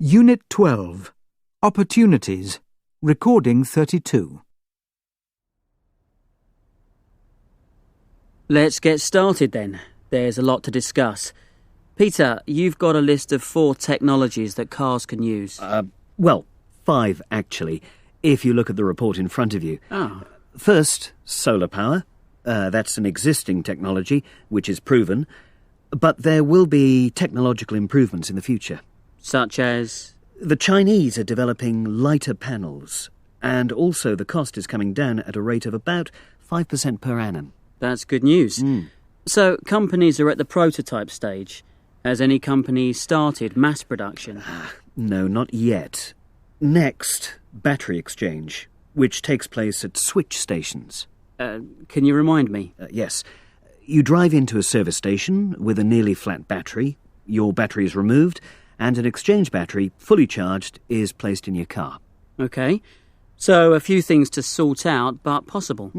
Unit 12. Opportunities. Recording 32. Let's get started then. There's a lot to discuss. Peter, you've got a list of 4 technologies that cars can use. Well, 5 actually, if you look at the report in front of you. Oh. First, solar power. That's an existing technology, which is proven. But there will be technological improvements in the future. Such as? The Chinese are developing lighter panels, and also the cost is coming down at a rate of about 5% per annum. That's good news. So, companies are at the prototype stage. Has any company started mass production? No, not yet. Next, battery exchange, which takes place at switch stations. Can you remind me? Yes. You drive into a service station with a nearly flat battery, your battery is removed, and an exchange battery, fully charged, is placed in your car. OK. So, a few things to sort out, but possible.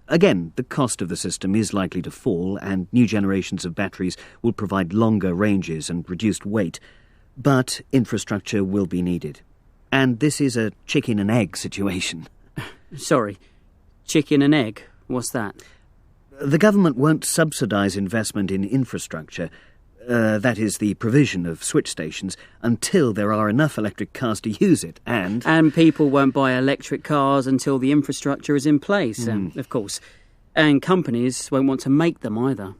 Again, the cost of the system is likely to fall, and new generations of batteries will provide longer ranges and reduced weight. But infrastructure will be needed. And this is a chicken and egg situation. Sorry, chicken and egg? What's that? The government won't subsidise investment in infrastructure, that is the provision of switch stations, until there are enough electric cars to use it, and... And people won't buy electric cars until the infrastructure is in place, of course. And companies won't want to make them either.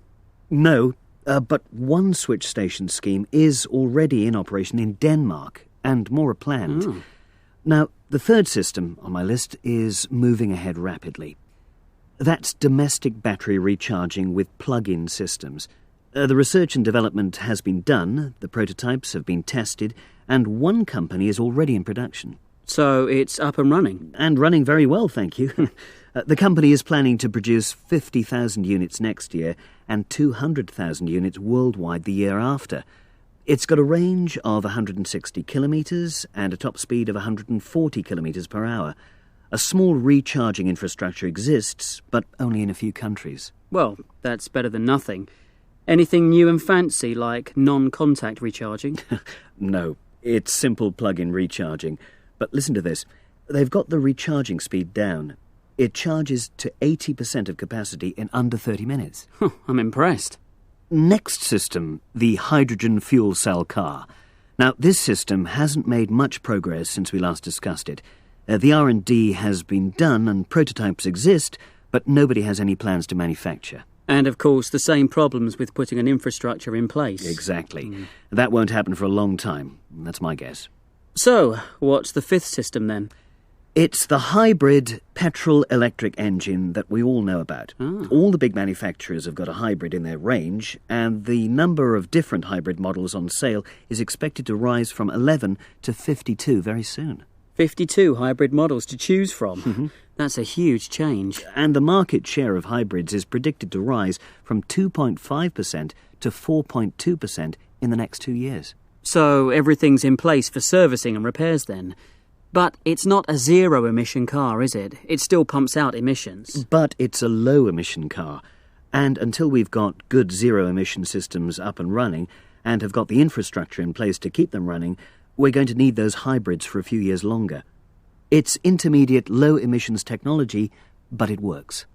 No, but one switch station scheme is already in operation in Denmark, and more are planned. Now, the third system on my list is moving ahead rapidly. That's domestic battery recharging with plug-in systems. The research and development has been done, the prototypes have been tested, and one company is already in production. So it's up and running? And running very well, thank you. The company is planning to produce 50,000 units next year and 200,000 units worldwide the year after. It's got a range of 160 kilometres and a top speed of 140 kilometres per hour. A small recharging infrastructure exists, but only in a few countries. Well, that's better than nothing. Anything new and fancy, like non-contact recharging? No, it's simple plug-in recharging. But listen to this. They've got the recharging speed down. It charges to 80% of capacity in under 30 minutes. I'm impressed. Next system, the hydrogen fuel cell car. Now, this system hasn't made much progress since we last discussed it. The R&D has been done and prototypes exist, but nobody has any plans to manufacture. And, of course, the same problems with putting an infrastructure in place. Exactly. That won't happen for a long time. That's my guess. So, what's the 5th system, then? It's the hybrid petrol-electric engine that we all know about. All the big manufacturers have got a hybrid in their range, and the number of different hybrid models on sale is expected to rise from 11 to 52 very soon. 52 hybrid models to choose from. That's a huge change. And the market share of hybrids is predicted to rise from 2.5% to 4.2% in the next 2 years. So everything's in place for servicing and repairs then. But it's not a zero-emission car, is it? It still pumps out emissions. But it's a low-emission car. And until we've got good zero-emission systems up and running and have got the infrastructure in place to keep them running, we're going to need those hybrids for a few years longer. It's intermediate low-emissions technology, but it works.